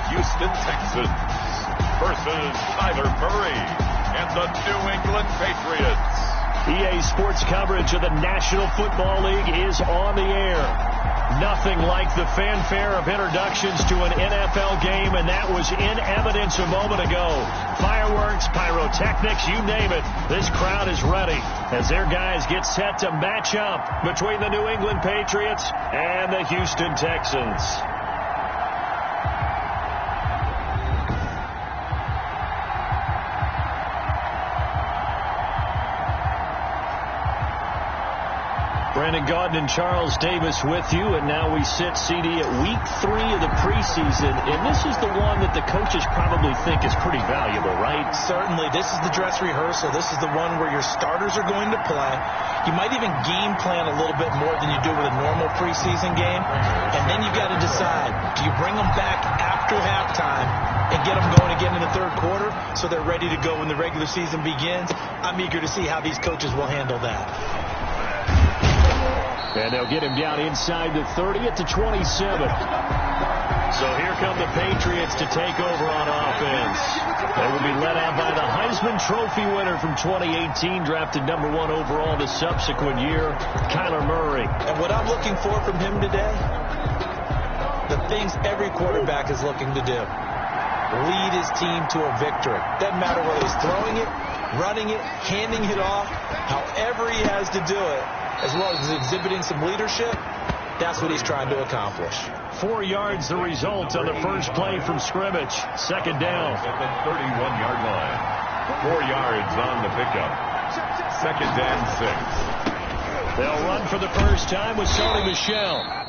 Houston Texans versus Kyler Murray and the New England Patriots. EA Sports coverage of the National Football League is on the air. Nothing like the fanfare of introductions to an NFL game, and that was in evidence a moment ago. Fireworks, pyrotechnics, you name it. This crowd is ready as their guys get set to match up between the New England Patriots and the Houston Texans. Brandon Gaudin and Charles Davis with you, and now we sit, CD, at week 3 of the preseason, and this is the one that the coaches probably think is pretty valuable, right? Certainly. This is the dress rehearsal. This is the one where your starters are going to play. You might even game plan a little bit more than you do with a normal preseason game, and then you've got to decide, do you bring them back after halftime and get them going again in the third quarter so they're ready to go when the regular season begins? I'm eager to see how these coaches will handle that. And they'll get him down inside the 30 at the 27. So here come the Patriots to take over on offense. They will be led out by the Heisman Trophy winner from 2018, drafted number 1 overall the subsequent year, Kyler Murray. And what I'm looking for from him today, the things every quarterback is looking to do. Lead his team to a victory. Doesn't matter whether he's throwing it, running it, handing it off, however he has to do it. As well as exhibiting some leadership, that's what he's trying to accomplish. 4 yards the result on the first play from scrimmage. Second down. At the 31-yard line. 4 yards on the pickup. Second and 6. They'll run for the first time with Sony Michel.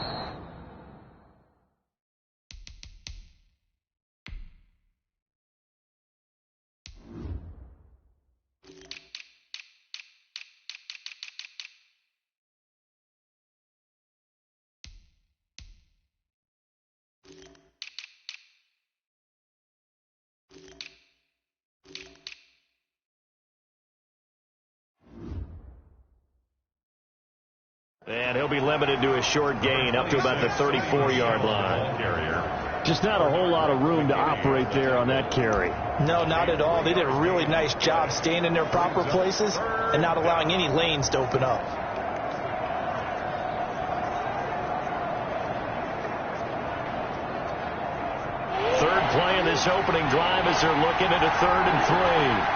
And he'll be limited to a short gain up to about the 34-yard line. Just not a whole lot of room to operate there on that carry. No, not at all. They did a really nice job staying in their proper places and not allowing any lanes to open up. Third play in this opening drive as they're looking at a 3rd and 3.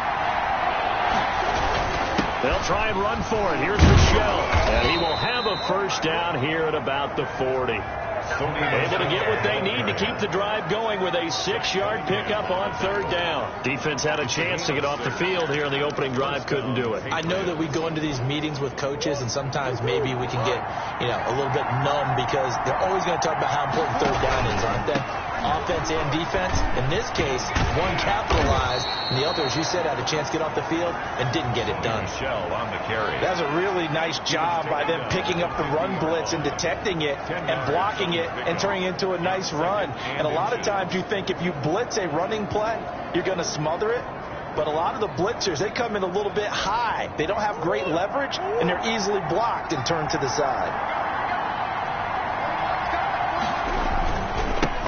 They'll try and run for it. Here's Michel. And he will have a first down here at about the 40. Able to get what they need to keep the drive going with a 6-yard pickup on 3rd down. Defense had a chance to get off the field here in the opening drive. Couldn't do it. I know that we go into these meetings with coaches, and sometimes maybe we can get, a little bit numb because they're always going to talk about how important 3rd down is, aren't they? Offense and defense. In this case, one capitalized, and the other, as you said, had a chance to get off the field and didn't get it done. Michel on the carry. That was a really nice job by them picking up the run blitz and detecting it and blocking it and turning it into a nice run. And a lot of times you think if you blitz a running play, you're going to smother it. But a lot of the blitzers, they come in a little bit high. They don't have great leverage, and they're easily blocked and turned to the side.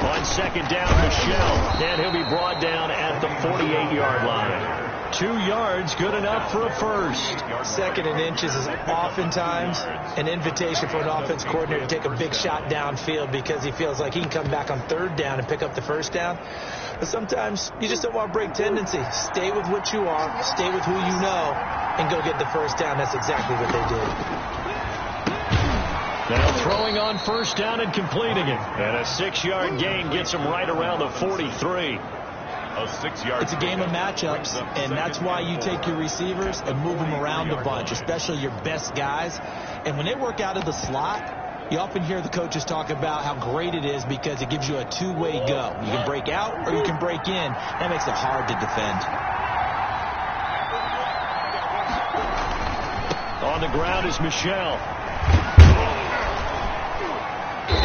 On second down, Michel, and he'll be brought down at the 48-yard line. 2 yards, good enough for a first. 2nd and inches is oftentimes an invitation for an offense coordinator to take a big shot downfield because he feels like he can come back on 3rd down and pick up the first down. But sometimes you just don't want to break tendency. Stay with what you are, stay with who you know, and go get the first down. That's exactly what they did. Now throwing on first down and completing it. And a 6-yard gain gets him right around the 43. A 6-yard. It's a game of matchups, and that's why you take your receivers and move them around a bunch, especially your best guys. And when they work out of the slot, you often hear the coaches talk about how great it is because it gives you a two-way go. You can break out or you can break in. That makes it hard to defend. On the ground is Michel.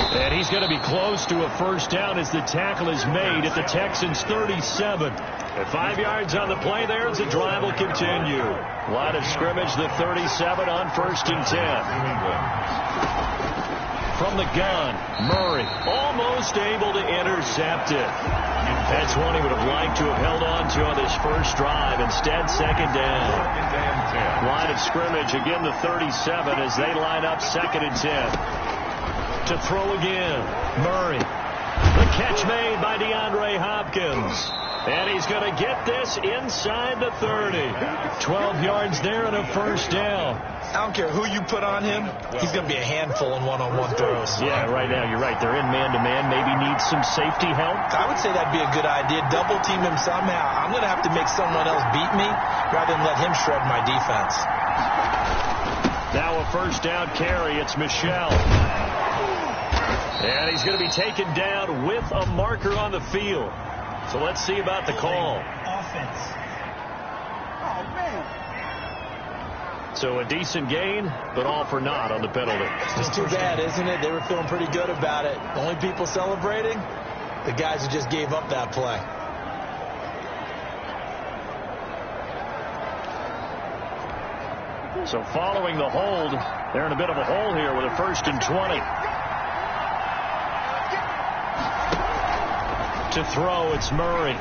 And he's going to be close to a first down as the tackle is made at the Texans' 37. At 5 yards on the play there as the drive will continue. Line of scrimmage, the 37 on 1st and 10. From the gun, Murray almost able to intercept it. That's one he would have liked to have held on to on this first drive. Instead, second down. Line of scrimmage, again the 37 as they line up 2nd and 10. To throw again, Murray. The catch made by DeAndre Hopkins. And he's going to get this inside the 30. 12 yards there and a first down. I don't care who you put on him. He's going to be a handful in one-on-one throws. Yeah, right now, you're right. They're in man-to-man. Maybe needs some safety help. I would say that'd be a good idea. Double team him somehow. I'm going to have to make someone else beat me rather than let him shred my defense. Now a first down carry. It's Michel. And he's going to be taken down with a marker on the field. So let's see about the call. Offense. Oh, man. So a decent gain, but all for naught on the penalty. It's just too bad, isn't it? They were feeling pretty good about it. The only people celebrating, the guys who just gave up that play. So following the hold, they're in a bit of a hole here with a 1st and 20. To throw, it's Murray.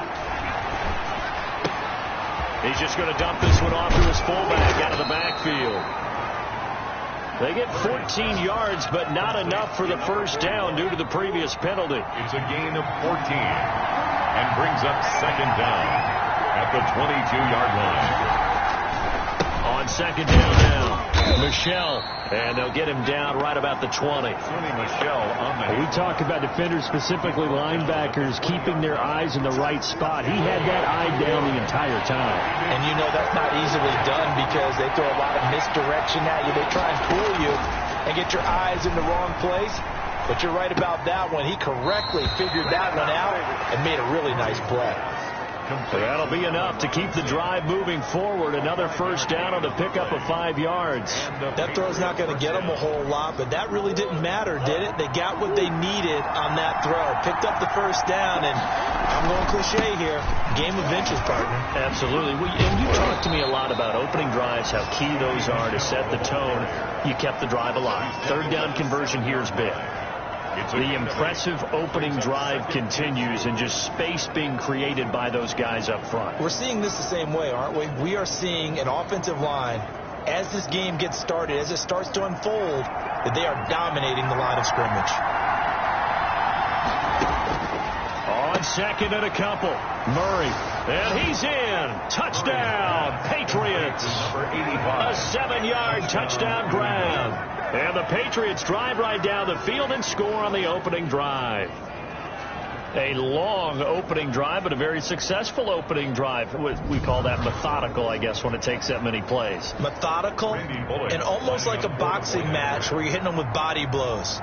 He's just going to dump this one off to his fullback out of the backfield. They get 14 yards, but not enough for the first down due to the previous penalty. It's a gain of 14 and brings up 2nd down at the 22-yard line. On 2nd down now, Michel, and they'll get him down right about the 20. Michel on the... We talk about defenders, specifically linebackers, keeping their eyes in the right spot. He had that eye down the entire time. And you know that's not easily done because they throw a lot of misdirection at you. They try and fool you and get your eyes in the wrong place. But you're right about that one. He correctly figured that one out and made a really nice play. So that'll be enough to keep the drive moving forward. Another first down on the pickup of 5 yards. That throw's not going to get them a whole lot, but that really didn't matter, did it? They got what they needed on that throw. Picked up the first down, and I'm going cliche here. Game of inches, partner. Absolutely. And you talk to me a lot about opening drives, how key those are to set the tone. You kept the drive alive. 3rd down conversion here is big. The impressive opening drive continues and just space being created by those guys up front. We're seeing this the same way, aren't we? We are seeing an offensive line, as this game gets started, as it starts to unfold, that they are dominating the line of scrimmage. On 2nd and a couple, Murray, and he's in. Touchdown, Patriots. A 7-yard touchdown grab. And the Patriots drive right down the field and score on the opening drive. A long opening drive, but a very successful opening drive. We call that methodical, I guess, when it takes that many plays. Methodical and almost like a boxing match where you're hitting them with body blows.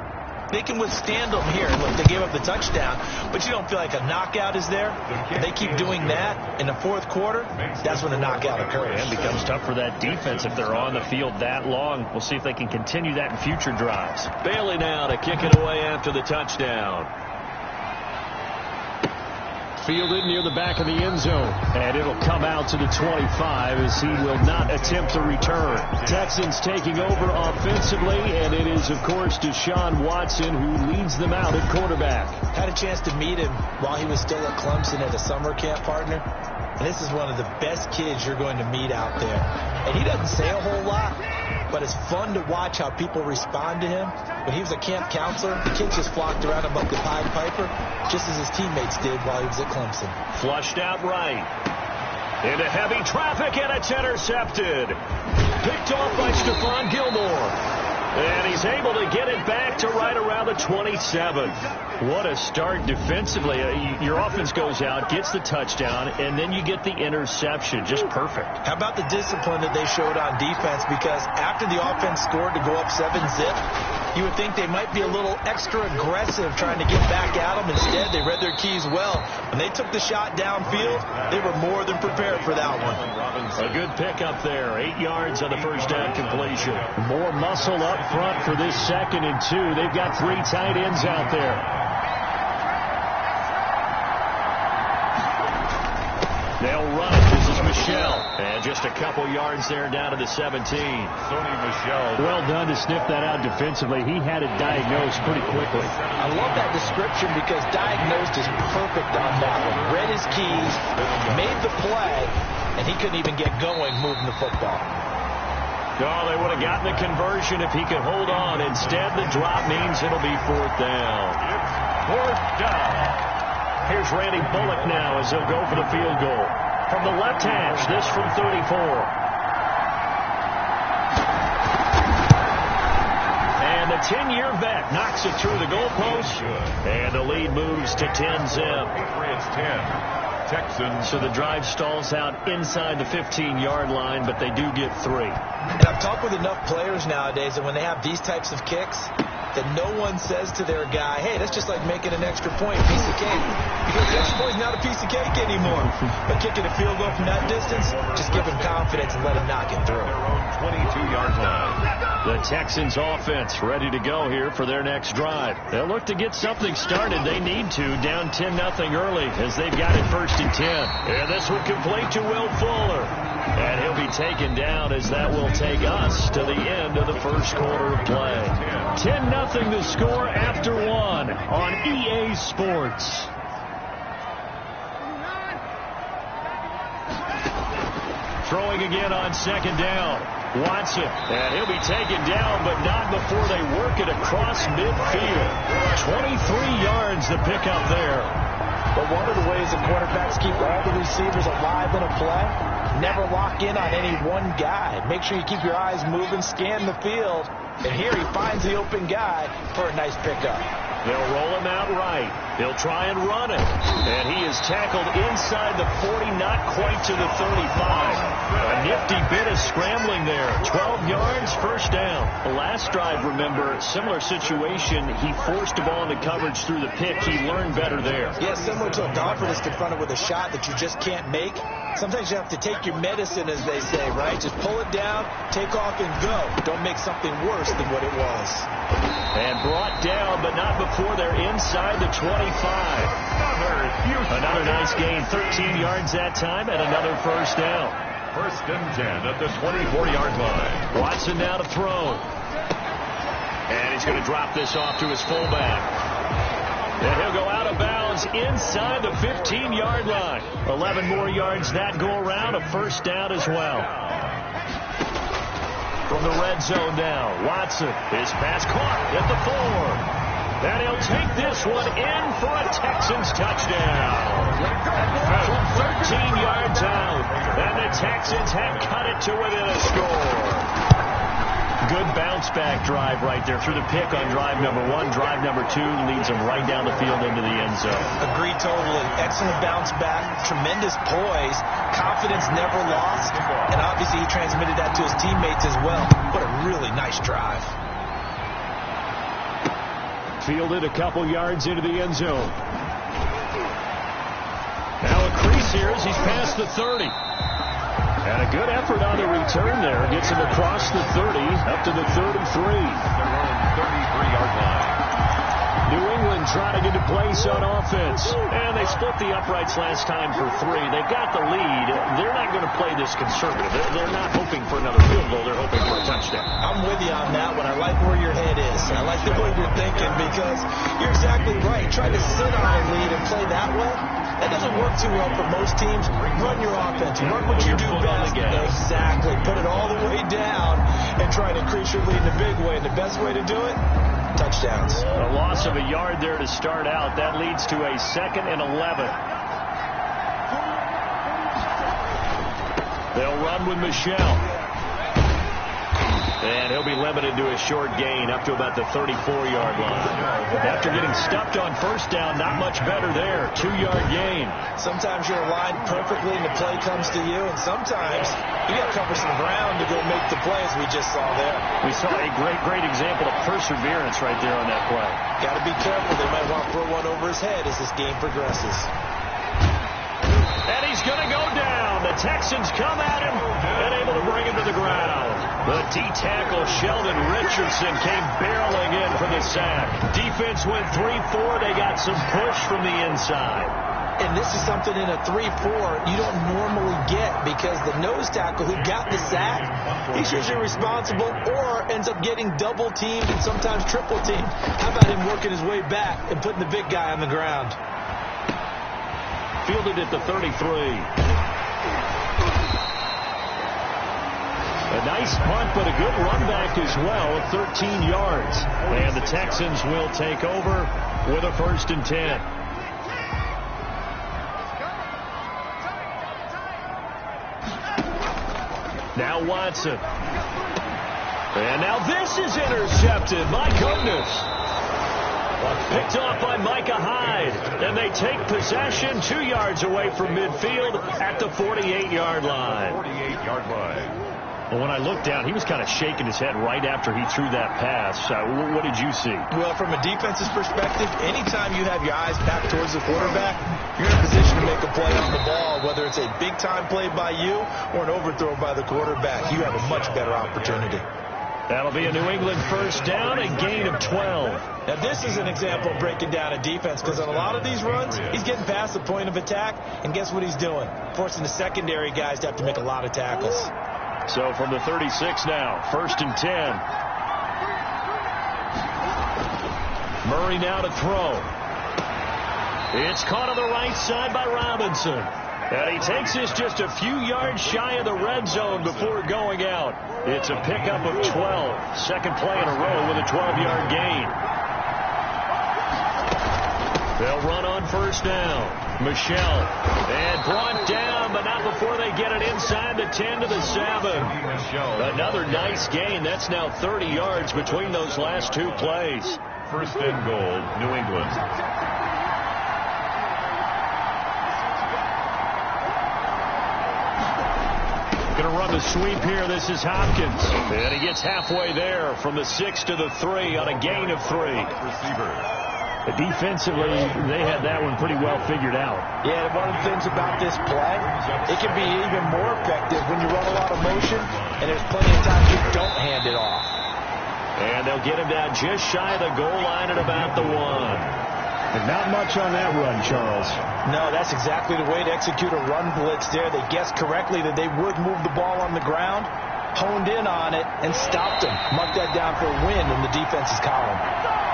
They can withstand them here. Look, they gave up the touchdown, but you don't feel like a knockout is there. They keep doing that in the 4th quarter. That's when the knockout occurs. And it becomes tough for that defense if they're on the field that long. We'll see if they can continue that in future drives. Bailey now to kick it away after the touchdown. Fielded near the back of the end zone. And it'll come out to the 25 as he will not attempt to return. Texans taking over offensively, and it is, of course, Deshaun Watson who leads them out at quarterback. Had a chance to meet him while he was still at Clemson at a summer camp, partner. And this is one of the best kids you're going to meet out there. And he doesn't say a whole lot, but it's fun to watch how people respond to him. When he was a camp counselor, the kids just flocked around him like the Pied Piper, just as his teammates did while he was at Clemson. Flushed out right. Into heavy traffic, and it's intercepted. Picked off by Stephon Gilmore. And he's able to get it back to right around the 27. What a start defensively. Your offense goes out, gets the touchdown, and then you get the interception. Just perfect. How about the discipline that they showed on defense? Because after the offense scored to go up 7-zip, you would think they might be a little extra aggressive trying to get back at them. Instead, they read their keys well. When they took the shot downfield, they were more than prepared for that one. A good pickup there. 8 yards on the first down completion. More muscle up front for this 2nd and 2. They've got 3 tight ends out there. They'll run it. This is Michel. And just a couple yards there down to the 17. Michel. Well done to sniff that out defensively. He had it diagnosed pretty quickly. I love that description because diagnosed is perfect on that one. his keys, made the play, and he couldn't even get going moving the football. Oh, they would have gotten the conversion if he could hold on. Instead, the drop means it'll be 4th down. Fourth down. Here's Randy Bullock now as he'll go for the field goal. From the left hash, this from 34. And the 10-year vet knocks it through the goalpost. And the lead moves to 10-zip. Patriots 10. Texans. So the drive stalls out inside the 15-yard line, but they do get 3. And I've talked with enough players nowadays that when they have these types of kicks, that no one says to their guy, hey, that's just like making an extra point, piece of cake. Because the extra point's not a piece of cake anymore. But kicking a field goal from that distance, just give him confidence and let him knock it through. Their own 22-yard line. The Texans offense ready to go here for their next drive. They'll look to get something started. They need to, down 10-0 early as they've got it 1st and 10. And this will complete to Will Fuller. And he'll be taken down as that will take us to the end of the first quarter of play. 10-0 the score after 1 on EA Sports. Throwing again on 2nd down. Watson, and he'll be taken down, but not before they work it across midfield. 23 yards the pickup there. But one of the ways that quarterbacks keep all the receivers alive in a play, never lock in on any one guy. Make sure you keep your eyes moving, scan the field, and here he finds the open guy for a nice pickup. They'll roll him out right. He'll try and run it. And he is tackled inside the 40, not quite to the 35. A nifty bit of scrambling there. 12 yards, 1st down. The last drive, remember, similar situation. He forced the ball into coverage through the pick. He learned better there. Yeah, similar to a golfer that's confronted with a shot that you just can't make. Sometimes you have to take your medicine, as they say, right? Just pull it down, take off, and go. Don't make something worse than what it was. And brought down, but not before they're inside the 25. Another nice gain, 13 yards that time, and another 1st down. 1st and 10 at the 24-yard line. Watson now to throw. And he's going to drop this off to his fullback. And he'll go out of bounds inside the 15-yard line. 11 more yards that go around, a 1st down as well. From the red zone now, Watson, his pass caught at the 4. And he'll take this one in for a Texans touchdown. From 13 yards out, and the Texans have cut it to within a score. Good bounce-back drive right there through the pick on drive number 1. Drive number 2 leads them right down the field into the end zone. Agreed totally. Excellent bounce-back, tremendous poise, confidence never lost, and obviously he transmitted that to his teammates as well. What a really nice drive. Fielded a couple yards into the end zone. Now a crease here as he's past the 30. And a good effort on the return there. Gets him across the 30, up to the 33. Their own 33-yard line. New England trying to get a place on offense. And they split the uprights last time for 3. They've got the lead. They're not going to play this conservative. They're not hoping for another field goal. They're hoping for a touchdown. I'm with you on that one. I like where your head is. I like the way you're thinking because you're exactly right. Trying to sit on a lead and play that way, that doesn't work too well for most teams. Run your offense. Run what you do best. Exactly. Put it all the way down and try to increase your lead in a big way. And the best way to do it, touchdowns. A loss of a yard there to start out. That leads to a 2nd and 11. They'll run with Michelle. And he'll be limited to a short gain up to about the 34-yard line. After getting stuffed on 1st down, not much better there. 2-yard gain. Sometimes you're aligned perfectly and the play comes to you, and sometimes you got to cover some ground to go make the play, as we just saw there. We saw a great example of perseverance right there on that play. Got to be careful. They might want to throw one over his head as this game progresses. And he's going to go down. The Texans come at him and able to bring him to the ground. The D-tackle Sheldon Richardson came barreling in for the sack. Defense went 3-4. They got some push from the inside. And this is something in a 3-4 you don't normally get because the nose tackle who got the sack, he's usually responsible or ends up getting double teamed and sometimes triple teamed. How about him working his way back and putting the big guy on the ground? fielded at the 33. A nice punt, but a good run back as well of 13 yards. And the Texans will take over with a 1st and 10. Now Watson. And now this is intercepted. My goodness. Picked off by Micah Hyde. And they take possession 2 yards away from midfield at the 48-yard line. 48-yard line. Well, when I looked down, he was kind of shaking his head right after he threw that pass. What did you see? Well, from a defense's perspective, anytime you have your eyes back towards the quarterback, you're in a position to make a play on the ball, whether it's a big-time play by you or an overthrow by the quarterback. You have a much better opportunity. That'll be a New England 1st down, a gain of 12. Now, this is an example of breaking down a defense, because on a lot of these runs, he's getting past the point of attack, and guess what he's doing? Forcing the secondary guys to have to make a lot of tackles. So from the 36 now, 1st and 10. Murray now to throw. It's caught on the right side by Robinson. And he takes this just a few yards shy of the red zone before going out. It's a pickup of 12. Second play in a row with a 12-yard gain. They'll run on 1st down. Michelle. And brought down, but not before they get it inside the 10 to the 7. Another nice gain. That's now 30 yards between those last 2 plays. 1st and goal, New England. Going to run the sweep here. This is Hopkins. And he gets halfway there from the 6 to the 3 on a gain of 3. Receiver. Defensively, they had that one pretty well figured out. Yeah, one of the things about this play, it can be even more effective when you run a lot of motion, and there's plenty of times you don't hand it off. And they'll get him down just shy of the goal line at about the 1. And not much on that run, Charles. No, that's exactly the way to execute a run blitz there. They guessed correctly that they would move the ball on the ground, honed in on it, and stopped them. Mark that down for a win in the defense's column.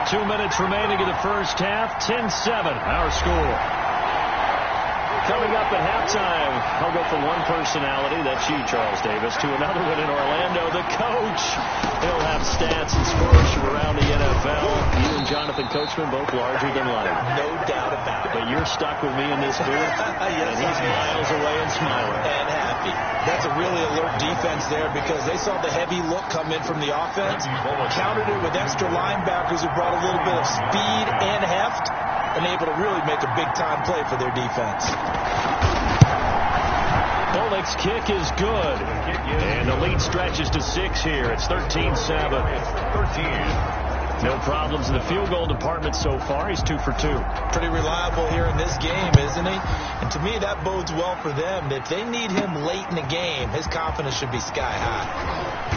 2 minutes remaining in the 1st half. 10-7, our score. Coming up at halftime, I'll go from one personality, that's you, Charles Davis, to another one in Orlando, the coach. He'll have stats and scores from around the NFL. You and Jonathan Coachman both larger than life. No doubt about it. But you're stuck with me in this booth, yes, and he's miles away and smiling. And happy. That's a really alert defense there, because they saw the heavy look come in from the offense, countered it with extra linebackers who brought a little bit of speed and heft, and able to really make a big-time play for their defense. Bullock's kick is good. And the lead stretches to 6 here. It's 13-7. 13. No problems in the field goal department so far. He's 2 for 2. Pretty reliable here in this game, isn't he? And to me, that bodes well for them. If they need him late in the game, his confidence should be sky high.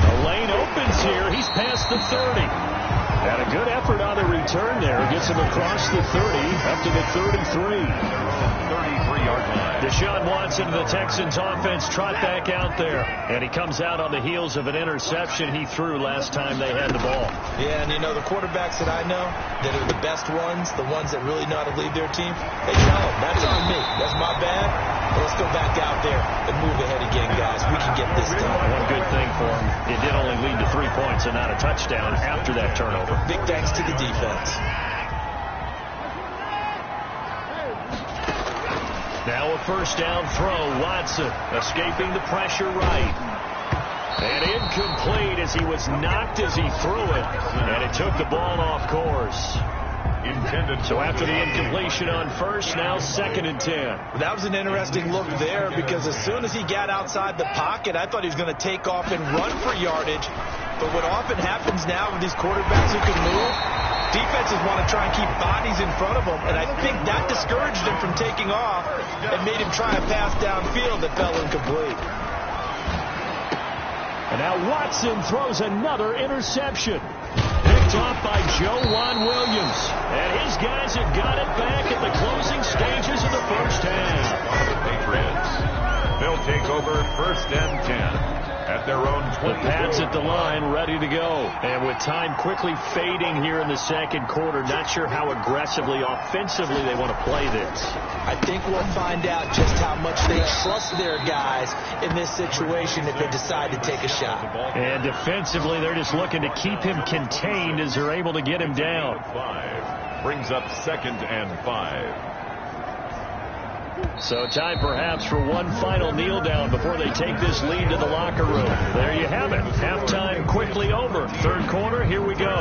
The lane opens here. He's past the 30. Had a good effort on the return there. Gets him across the 30 up to the 33. 33-yard line. Deshaun Watson of the Texans offense trot back out there. And he comes out on the heels of an interception he threw last time they had the ball. Yeah, and you know, the quarterbacks that I know that are the best ones, the ones that really know how to lead their team, they tell them, that's on me. That's my bad. Let's go back out there and move ahead again, guys. We can get this done. One good thing for him, it did only lead to 3 points and not a touchdown after that turnover. Big thanks to the defense. Now a 1st down throw. Watson escaping the pressure right. And incomplete as he was knocked as he threw it. And it took the ball off course. So after the incompletion on 1st, now 2nd and 10. That was an interesting look there, because as soon as he got outside the pocket, I thought he was going to take off and run for yardage. But what often happens now with these quarterbacks who can move, defenses want to try and keep bodies in front of them, and I think that discouraged him from taking off and made him try a pass downfield that fell incomplete. And now Watson throws another interception. Picked off by Joejuan Williams. And his guys have got it back at the closing stages of the 1st half. The Patriots. They'll take over 1st and 10. at their own 20. The Pats at the line, ready to go. And with time quickly fading here in the second quarter, not sure how aggressively, offensively they want to play this. I think we'll find out just how much they trust their guys in this situation if they decide to take a shot. And defensively, they're just looking to keep him contained as they're able to get him down. 5 brings up 2nd and 5. So time perhaps for one final kneel down before they take this lead to the locker room. There you have it. Halftime quickly over. Third quarter, here we go.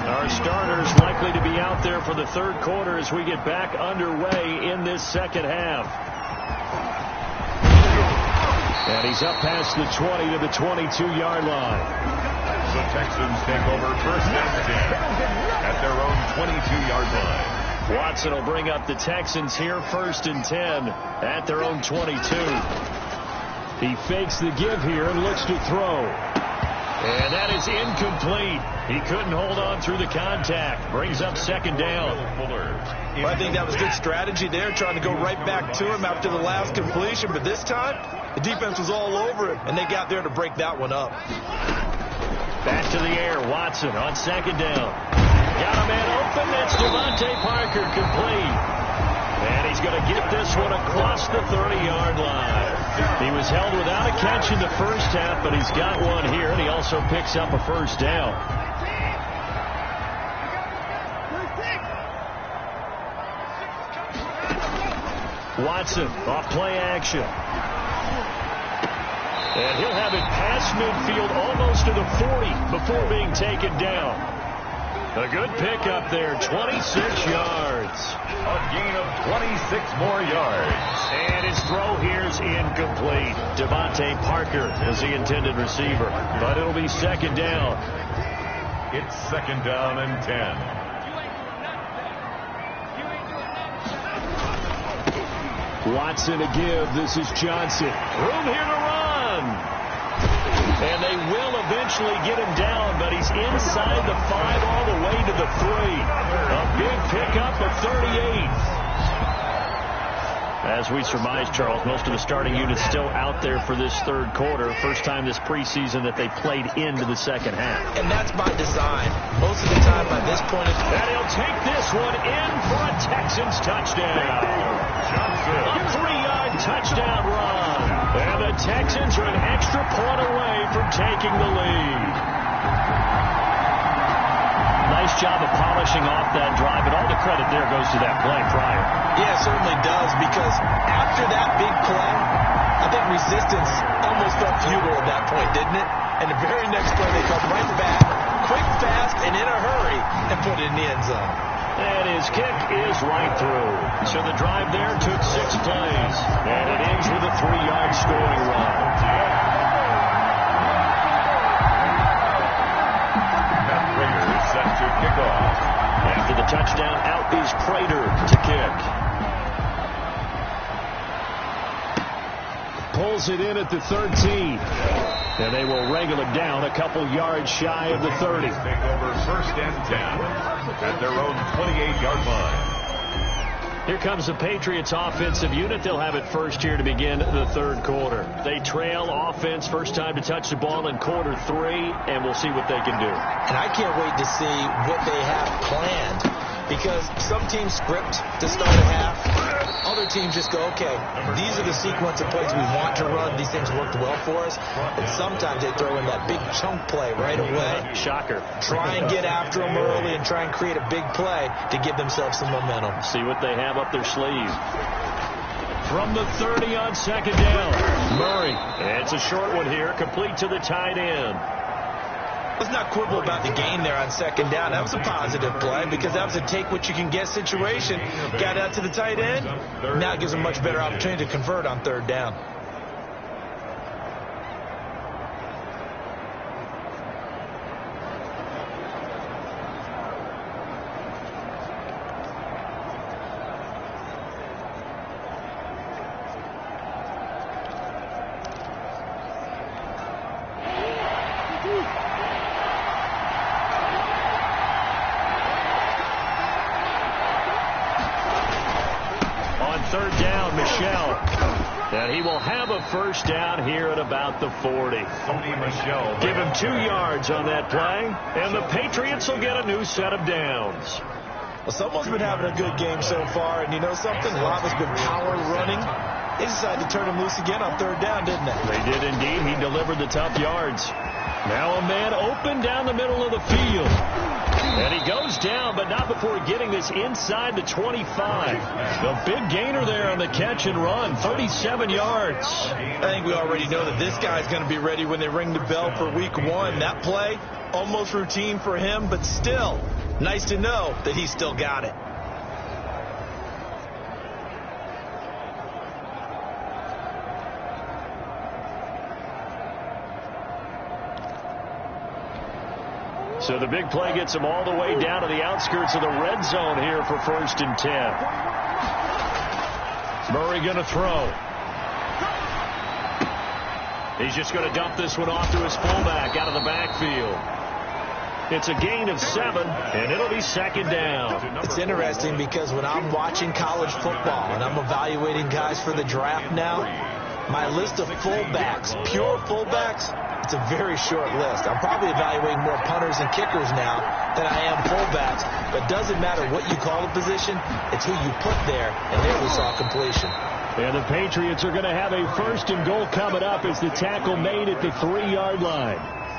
Our starters likely to be out there for the third quarter as we get back underway in this second half. And he's up past the 20 to the 22-yard line. The Texans take over 1st and 10 at their own 22-yard line. Watson will bring up the Texans here, 1st and 10 at their own 22. He fakes the give here and looks to throw. And that is incomplete. He couldn't hold on through the contact. Brings up 2nd down. Well, I think that was good strategy there, trying to go right back to him after the last completion. But this time, the defense was all over him, and they got there to break that one up. Back to the air. Watson on 2nd down. Got a man open. That's Devontae Parker, complete. And he's going to get this one across the 30-yard line. He was held without a catch in the first half, but he's got one here, and he also picks up a 1st down. Watson off play action. And he'll have it past midfield almost to the 40 before being taken down. A good pickup there, 26 yards. A gain of 26 more yards. And his throw here's incomplete. Devontae Parker is the intended receiver, but it'll be 2nd down. It's 2nd down and 10. Watson to give. This is Johnson. Room here to run. And they will eventually get him down, but he's inside the 5 all the way to the 3. A big pickup of 38. As we surmise, Charles, most of the starting units still out there for this third quarter. First time this preseason that they played into the second half. And that's by design. Most of the time by this point. And he'll take this one in for a Texans touchdown. A 3-yard touchdown run. And the Texans are an extra point away from taking the lead. Nice job of polishing off that drive, but all the credit there goes to that play prior. Yeah, it certainly does, because after that big play, I think resistance almost felt futile at that point, didn't it? And the very next play, they come right back, quick, fast, and in a hurry, and put it in the end zone. And his kick is right through. So the drive there took 6 plays, and it ends with a 3-yard scoring run. Set to kick off. After the touchdown, out is Prater to kick. Pulls it in at the 13. And they will wrangle it down a couple yards shy of the 30. Take over 1st and 10 at their own 28-yard line. Here comes the Patriots offensive unit. They'll have it first here to begin the third quarter. They trail offense, first time to touch the ball in quarter 3, and we'll see what they can do. And I can't wait to see what they have planned, because some teams script to start a half. Other teams just go, okay, these are the sequence of plays we want to run. These things worked well for us. And sometimes they throw in that big chunk play right away. Shocker. Try and get after them early and try and create a big play to give themselves some momentum. See what they have up their sleeve. From the 30 on 2nd down, Murray. It's a short one here, complete to the tight end. Let's not quibble about the gain there on 2nd down. That was a positive play, because that was a take-what-you-can-get situation. Got out to the tight end. Now it gives them a much better opportunity to convert on 3rd down. third down, Michel. And he will have a first down here at about the 40. Give him 2 yards on that play, and the Patriots will get a new set of downs. Well, someone's been having a good game so far, and you know something? Lava's been power running. They decided to turn him loose again on third down, didn't they? They did indeed. He delivered the tough yards. Now a man open down the middle of the field. And he goes down, but not before getting this inside the 25. The big gainer there on the catch and run, 37 yards. I think we already know that this guy's going to be ready when they ring the bell for week 1. That play, almost routine for him, but still, nice to know that he's still got it. So the big play gets him all the way down to the outskirts of the red zone here for 1st and 10. Murray going to throw. He's just going to dump this one off to his fullback out of the backfield. It's a gain of 7, and it'll be 2nd down. It's interesting because when I'm watching college football and I'm evaluating guys for the draft now, my list of fullbacks, pure fullbacks, it's a very short list. I'm probably evaluating more punters and kickers now than I am fullbacks. But it doesn't matter what you call a position, it's who you put there, and there we saw completion. And the Patriots are going to have a 1st and goal coming up as the tackle made at the 3-yard line.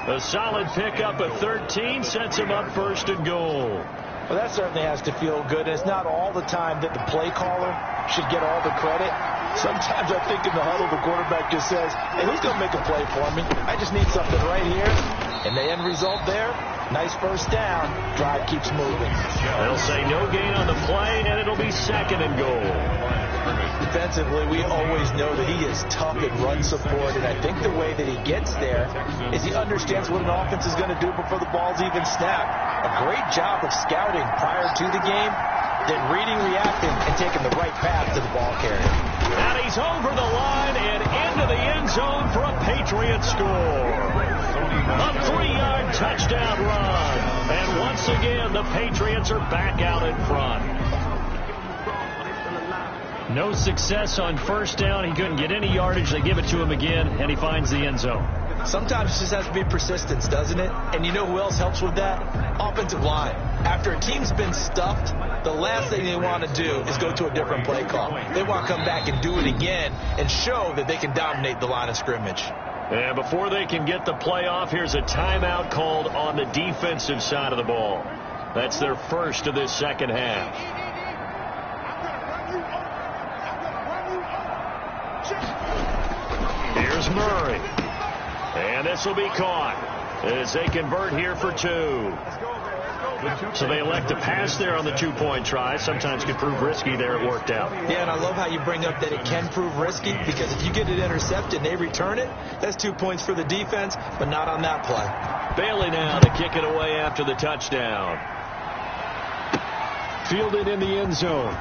A solid pickup at 13 sets him up 1st and goal. Well, that certainly has to feel good. It's not all the time that the play caller should get all the credit. Sometimes I think in the huddle, the quarterback just says, hey, who's going to make a play for me? I just need something right here. And the end result there, nice first down. Drive keeps moving. They'll say no gain on the play, and it'll be 2nd and goal. Defensively, we always know that he is tough in run support, and I think the way that he gets there is he understands what an offense is going to do before the ball's even snapped. A great job of scouting prior to the game, then reading, reacting, and taking the right path to the ball carrier. And he's over the line and into the end zone for a Patriots score. A 3-yard touchdown run. And once again, the Patriots are back out in front. No success on 1st down. He couldn't get any yardage. They give it to him again, and he finds the end zone. Sometimes it just has to be persistence, doesn't it? And you know who else helps with that? Offensive line. After a team's been stuffed, the last thing they want to do is go to a different play call. They want to come back and do it again and show that they can dominate the line of scrimmage. And before they can get the play off, here's a timeout called on the defensive side of the ball. That's their first of this second half. Here's Murray. And this will be caught as they convert here for 2. So they elect to pass there on the 2-point try. Sometimes could prove risky there. It worked out. Yeah, and I love how you bring up that it can prove risky, because if you get it intercepted and they return it, that's 2 points for the defense, but not on that play. Bailey now to kick it away after the touchdown. Fielded in the end zone.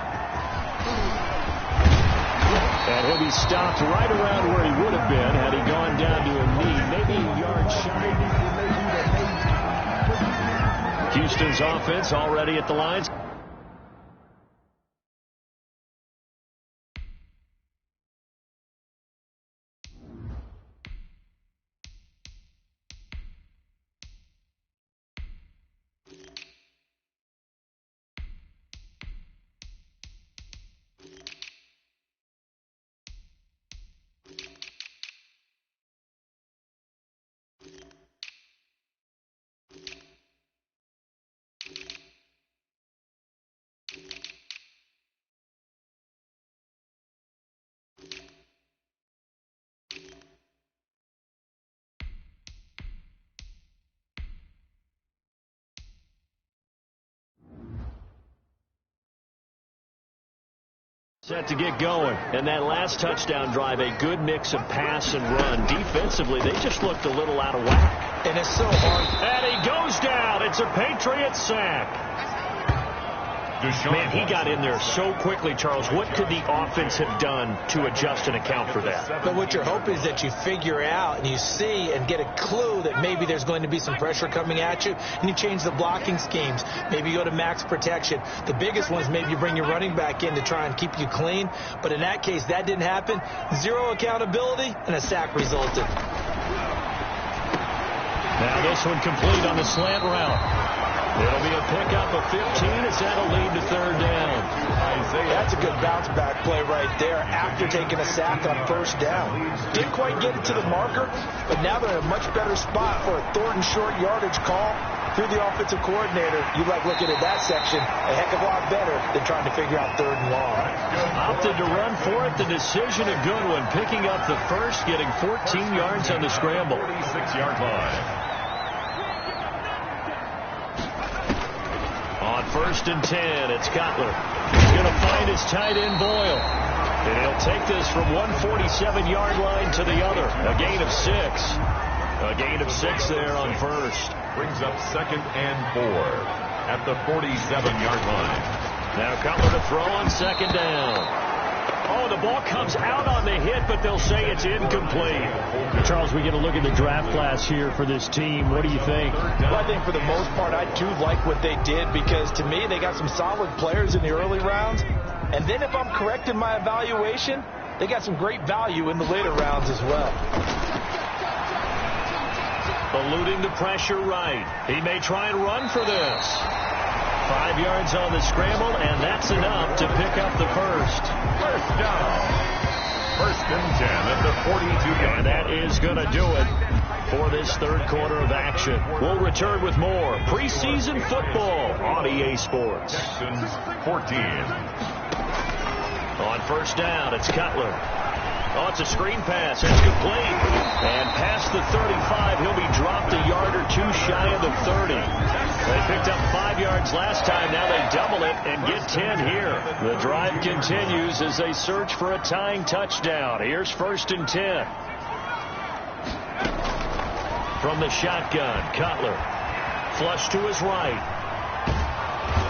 And he'll be stopped right around where he would have been had he gone down to a knee, maybe a yard shy. Houston's offense already at the lines. Set to get going. And that last touchdown drive, a good mix of pass and run. Defensively, they just looked a little out of whack. And it's so hard. And he goes down. It's a Patriots sack. Man, he got in there so quickly, Charles. What could the offense have done to adjust and account for that? But what you're hoping is that you figure out and you see and get a clue that maybe there's going to be some pressure coming at you, and you change the blocking schemes. Maybe you go to max protection. The biggest one is maybe you bring your running back in to try and keep you clean. But in that case, that didn't happen. Zero accountability, and a sack resulted. Now this one complete on the slant route. It'll be a pickup of 15 as that'll lead to third down. That's a good bounce back play right there after taking a sack on first down. Didn't quite get it to the marker, but now they're in a much better spot for a third and short yardage call. Through the offensive coordinator, you like looking at that section a heck of a lot better than trying to figure out third and long. Opted to run for it. The decision a good one. Picking up the first, getting 14 yards on the scramble. 46-yard line. On first and 10, it's Cutler. He's going to find his tight end, Boyle. And he'll take this from 147-yard line to the other. A gain of 6. A gain of 6 there on first. Brings up 2nd and 4 at the 47-yard line. Now Cutler to throw on 2nd down. Oh, the ball comes out on the hit, but they'll say it's incomplete. Charles, we get a look at the draft class here for this team. What do you think? Well, I think for the most part, I do like what they did because, to me, they got some solid players in the early rounds. And then if I'm correct in my evaluation, they got some great value in the later rounds as well. Eluding the pressure right. He may try and run for this. 5 yards on the scramble, and that's enough to pick up the first. First down. 1st and 10 at the 42-yard. And that is going to do it for this third quarter of action. We'll return with more preseason football on EA Sports. Texans 14. On first down, it's Cutler. Oh, it's a screen pass. It's complete. And past the 35, he'll be dropped a yard or two shy of the 30. They picked up 5 yards last time. Now they double it and get 10 here. The drive continues as they search for a tying touchdown. Here's 1st and 10. From the shotgun, Cutler. Flush to his right.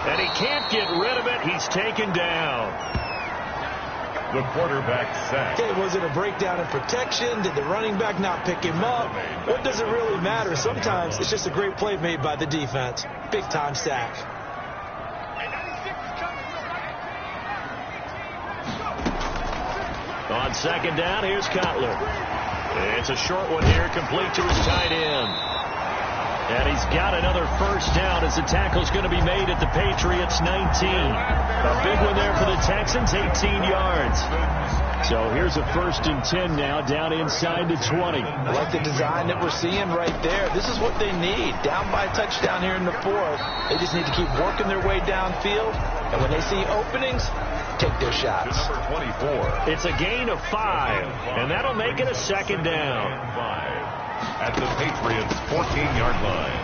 And he can't get rid of it. He's taken down. The quarterback sack. Okay, was it a breakdown in protection? Did the running back not pick him up? What does it really matter? Sometimes it's just a great play made by the defense. Big-time sack. On 2nd down, here's Cutler. It's a short one here, complete to his tight end. And he's got another first down as the tackle's going to be made at the Patriots 19. A big one there for the Texans, 18 yards. So here's a 1st and 10 now, down inside the 20. I like the design that we're seeing right there. This is what they need. Down by a touchdown here in the 4th. They just need to keep working their way downfield. And when they see openings, take their shots. Number 24. It's a gain of 5, and that'll make it a 2nd down. At the Patriots 14-yard line.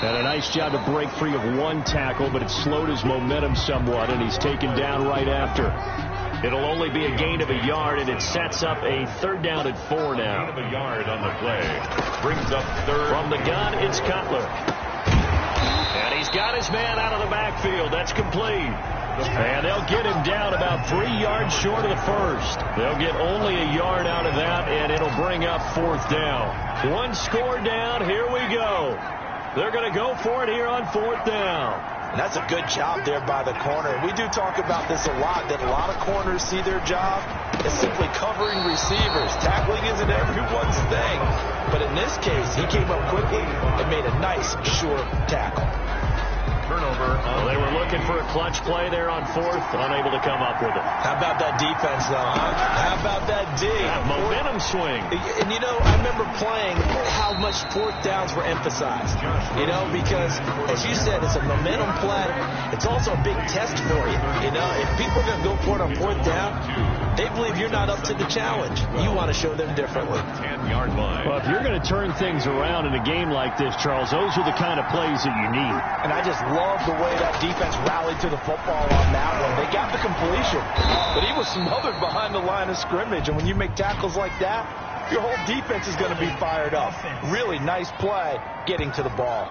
And a nice job to break free of one tackle, but it slowed his momentum somewhat, and he's taken down right after. It'll only be a gain of a yard, and it sets up a 3rd down and 4 now. Gain of a yard on the play. Brings up 3rd. From the gun, it's Cutler. And he's got his man out of the backfield. That's complete. And they'll get him down about 3 yards short of the first. They'll get only a yard out of that, and it'll bring up 4th down. One score down. Here we go. They're going to go for it here on 4th down. And that's a good job there by the corner. We do talk about this a lot, that a lot of corners see their job as simply covering receivers. Tackling isn't everyone's thing. But in this case, he came up quickly and made a nice, short tackle. Turnover. Well, they were looking for a clutch play there on 4th, unable to come up with it. How about that defense, though, huh? How about that D? That momentum swing. And, you know, I remember playing how much 4th downs were emphasized, you know, because, as you said, it's a momentum play. It's also a big test for you, you know. If people are going to go for it on 4th down, they believe you're not up to the challenge. You want to show them differently. 10-yard line. Well, if you're going to turn things around in a game like this, Charles, those are the kind of plays that you need. And I just love the way that defense rallied to the football on that one. They got the completion, but he was smothered behind the line of scrimmage. And when you make tackles like that, your whole defense is going to be fired up. Really nice play getting to the ball.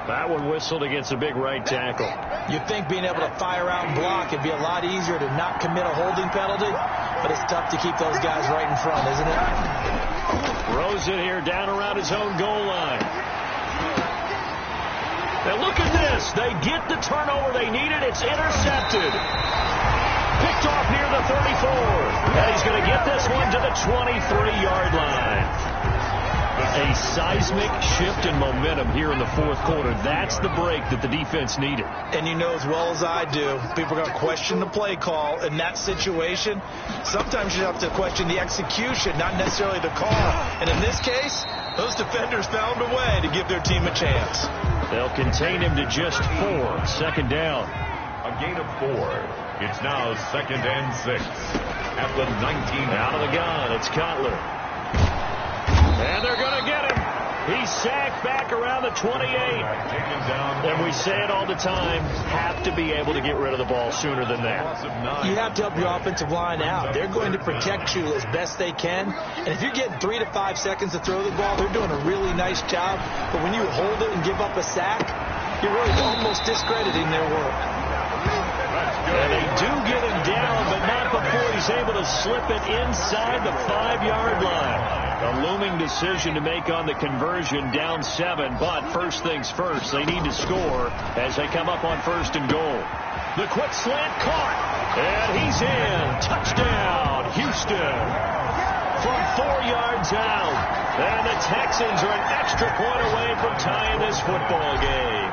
That one whistled against a big right tackle. You'd think being able to fire out and block it'd be a lot easier to not commit a holding penalty, but it's tough to keep those guys right in front, isn't it? Rosen here down around his own goal line. Now look at this. They get the turnover they needed. It's intercepted. Picked off near the 34. And he's going to get this one to the 23-yard line. A seismic shift in momentum here in the fourth quarter. That's the break that the defense needed. And you know as well as I do, people are going to question the play call in that situation. Sometimes you have to question the execution, not necessarily the call. And in this case, those defenders found a way to give their team a chance. They'll contain him to just 4. Second down. A gain of 4. It's now 2nd and 6. At the 19. Out of the gun, it's Cutler. And they're going to get him. He's sacked back around the 28. And we say it all the time, have to be able to get rid of the ball sooner than that. You have to help your offensive line out. They're going to protect you as best they can. And if you're getting 3 to 5 seconds to throw the ball, they're doing a really nice job. But when you hold it and give up a sack, you're really almost discrediting their work. And they do get him down, but not before he's able to slip it inside the 5-yard line. A looming decision to make on the conversion, down 7. But first things first, they need to score as they come up on 1st and goal. The quick slant caught, and he's in. Touchdown, Houston. From 4 yards out. And the Texans are an extra point away from tying this football game.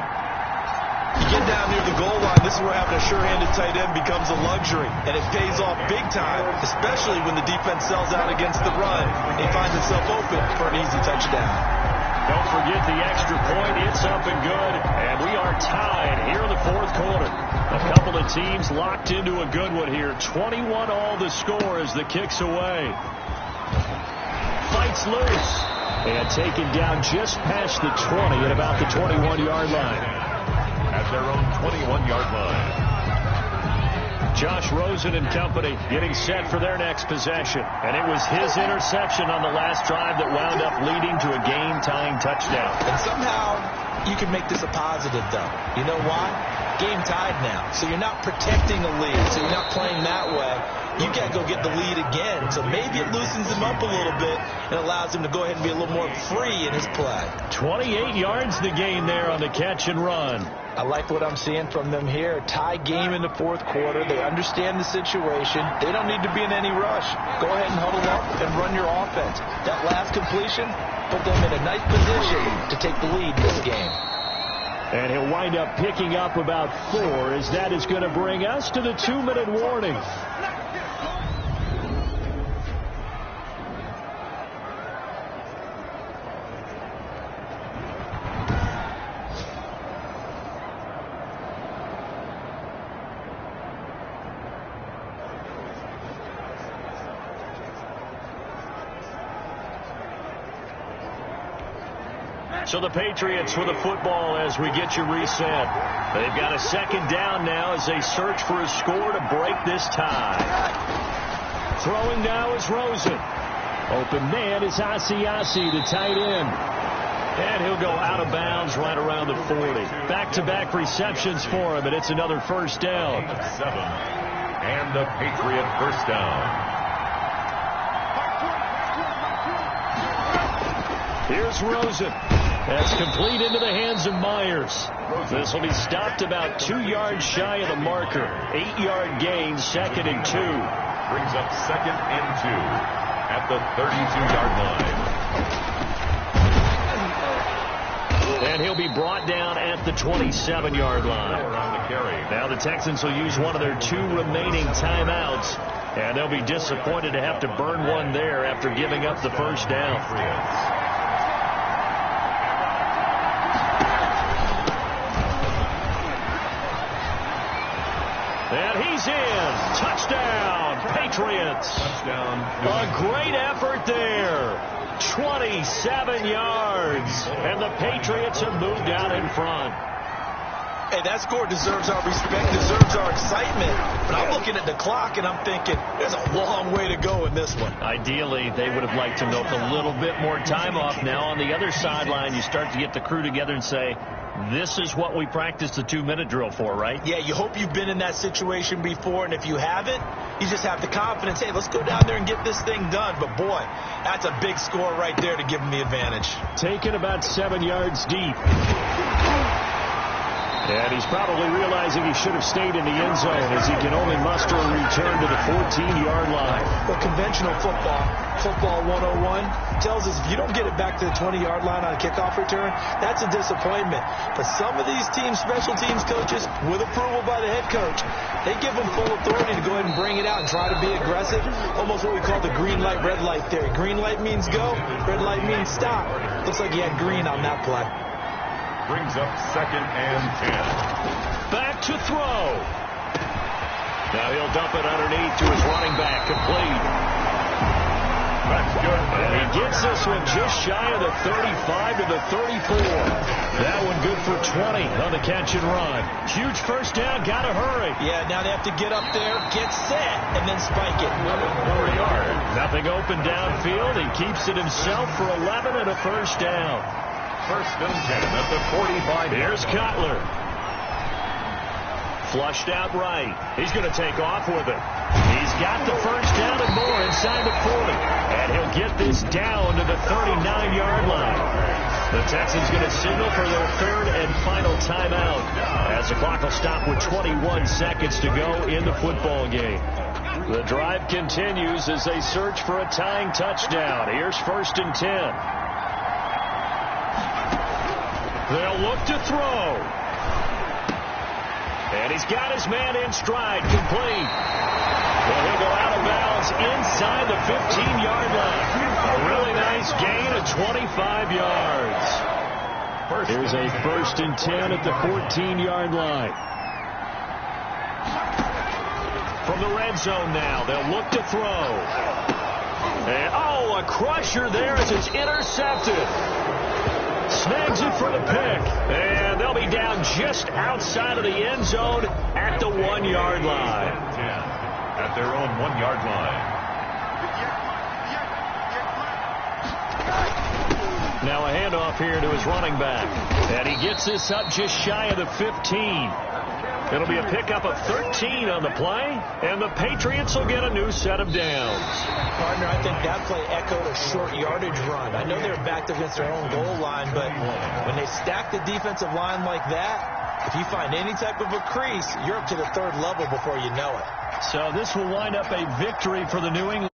You get down near the goal line, this is where having a sure-handed tight end becomes a luxury. And it pays off big time, especially when the defense sells out against the run and he finds himself open for an easy touchdown. Don't forget the extra point. It's up and good. And we are tied here in the fourth quarter. A couple of teams locked into a good one here. 21 all the score as the kick's away. Fights loose. And taken down just past the 20 at about the 21-yard line. At their own 21-yard line. Josh Rosen and company getting set for their next possession. And it was his interception on the last drive that wound up leading to a game-tying touchdown. And somehow you can make this a positive, though. You know why? Game tied now. So you're not protecting a lead. So you're not playing that way. You got to go get the lead again. So maybe it loosens him up a little bit and allows him to go ahead and be a little more free in his play. 28 yards the gain there on the catch and run. I like what I'm seeing from them here. Tie game in the fourth quarter. They understand the situation. They don't need to be in any rush. Go ahead and huddle up and run your offense. That last completion put them in a nice position to take the lead in this game. And he'll wind up picking up about 4 as that is going to bring us to the 2-minute warning. So the Patriots with the football as we get you reset. They've got a 2nd down now as they search for a score to break this tie. Throwing now is Rosen. Open man is Asiasi, the tight end. And he'll go out of bounds right around the 40. Back-to-back receptions for him, and it's another 1st down. 7. And the Patriot 1st down. Here's Rosen. That's complete into the hands of Myers. This will be stopped about 2 yards shy of the marker. 8-yard gain, 2nd and 2. Brings up 2nd and 2 at the 32-yard line. And he'll be brought down at the 27-yard line. Now the Texans will use one of their 2 remaining timeouts. And they'll be disappointed to have to burn one there after giving up the 1st down. And he's in. Touchdown, Patriots. Touchdown. A great effort there. 27 yards. And the Patriots have moved out in front. Hey, that score deserves our respect, deserves our excitement. But I'm looking at the clock, and I'm thinking, there's a long way to go in this one. Ideally, they would have liked to milk a little bit more time off. Now, on the other sideline, you start to get the crew together and say, This is what we practice the 2-minute drill for, right? Yeah, you hope you've been in that situation before, and if you haven't, you just have the confidence, hey, let's go down there and get this thing done. But, boy, that's a big score right there to give them the advantage. Taken about 7 yards deep. And he's probably realizing he should have stayed in the end zone as he can only muster a return to the 14-yard line. Well, conventional football 101, tells us if you don't get it back to the 20-yard line on a kickoff return, that's a disappointment. But some of these teams, special teams coaches, with approval by the head coach, they give them full authority to go ahead and bring it out and try to be aggressive. Almost what we call the green light, red light theory. Green light means go, red light means stop. Looks like he had green on that play. Brings up 2nd and 10. Back to throw. Now he'll dump it underneath to his running back, complete. That's good. And he gets this one just shy of the 35 to the 34. That one good for 20 on the catch and run. Huge first down, gotta hurry. Yeah, now they have to get up there, get set, and then spike it. 4 yards. Nothing open downfield. He keeps it himself for 11 and a first down. 1st and 10 at the 45. Here's Cutler. Flushed out right. He's going to take off with it. He's got the first down and more inside the 40. And he'll get this down to the 39-yard line. The Texans going to signal for their 3rd and final timeout as the clock will stop with 21 seconds to go in the football game. The drive continues as they search for a tying touchdown. Here's 1st and 10. They'll look to throw. And he's got his man in stride, complete. Well, he'll go out of bounds inside the 15-yard line. A really nice gain of 25 yards. Here's a 1st and 10 at the 14-yard line. From the red zone now, they'll look to throw. And, a crusher there as it's intercepted. Snags it for the pick. And they'll be down just outside of the end zone at the 1-yard line. At their own 1-yard line. Now a handoff here to his running back. And he gets this up just shy of the 15. It'll be a pickup of 13 on the play, and the Patriots will get a new set of downs. Partner, I think that play echoed a short yardage run. I know they're backed against their own goal line, but when they stack the defensive line like that, if you find any type of a crease, you're up to the 3rd level before you know it. So this will wind up a victory for the New England.